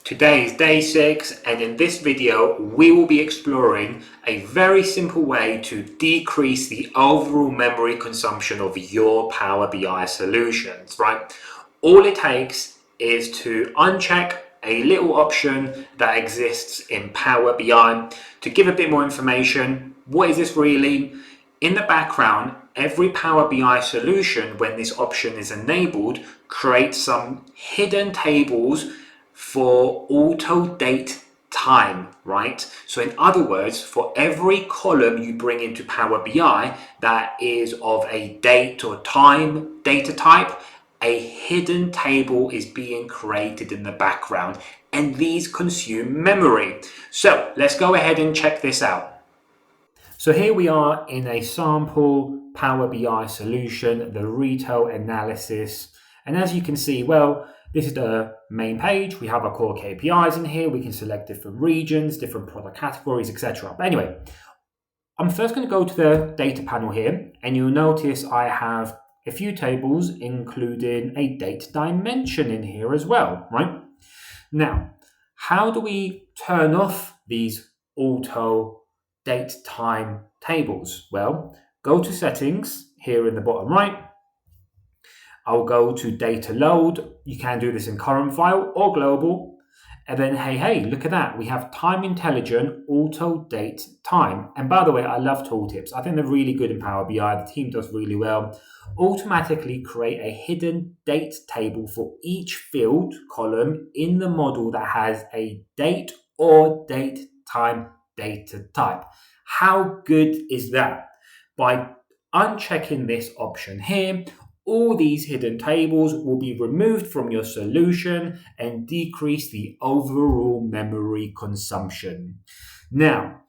Today is day 6, and in this video we will be exploring a very simple way to decrease the overall memory consumption of your Power BI solutions, right? All it takes is to uncheck a little option that exists in Power BI to give a bit more information. What is this really? In the background, every Power BI solution, when this option is enabled, creates some hidden tables for auto date time, right? So in other words, for every column you bring into Power BI that is of a date or time data type, a hidden table is being created in the background, and these consume memory. So let's go ahead and check this out. So here we are in a sample Power BI solution, the retail analysis. And as you can see, well, this is the main page. We have our core KPIs in here. We can select different regions, different product categories, etc. But anyway, I'm first going to go to the data panel here, and you'll notice I have a few tables, including a date dimension in here as well, right? Now, how do we turn off these auto date time tables? Well, go to settings here in the bottom right. I'll go to data load. You can do this in current file or global. And then, hey, look at that. We have time intelligent auto date time. And by the way, I love tooltips. I think they're really good in Power BI. The team does really well. Automatically create a hidden date table for each field column in the model that has a date or date time data type. How good is that? By unchecking this option here, all these hidden tables will be removed from your solution and decrease the overall memory consumption. Now,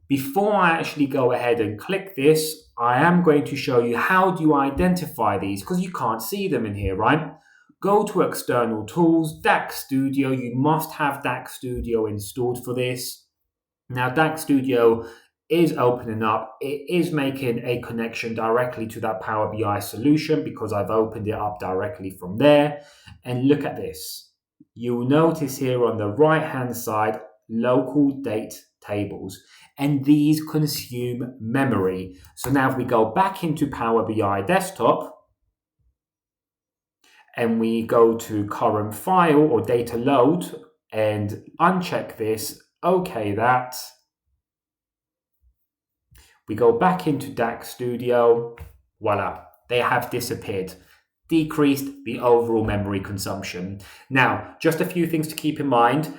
before I actually go ahead and click this, I am going to show you how do you identify these, because you can't see them in here, right? Go to external tools, DAX Studio. You must have DAX Studio installed for this. Now, DAX Studio is opening up. It is making a connection directly to that Power BI solution because I've opened it up directly from there. And look at this. You'll notice here on the right hand side, local date tables, and these consume memory. So now if we go back into Power BI desktop and we go to current file or data load and uncheck this, okay, that. We go back into DAX Studio, voila, they have disappeared, decreased the overall memory consumption. Now, just a few things to keep in mind.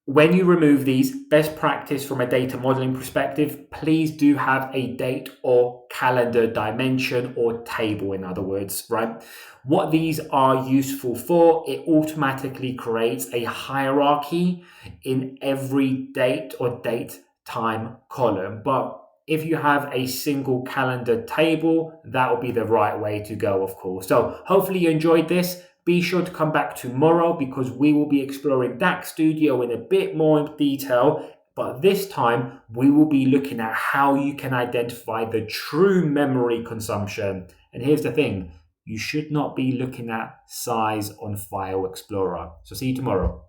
When you remove these, best practice from a data modeling perspective, please do have a date or calendar dimension or table, in other words, right? What these are useful for, it automatically creates a hierarchy in every date or date time column. But if you have a single calendar table, that will be the right way to go, of course. So hopefully you enjoyed this. Be sure to come back tomorrow because we will be exploring DAX Studio in a bit more detail. But this time we will be looking at how you can identify the true memory consumption. And here's the thing, you should not be looking at size on File Explorer. So see you tomorrow.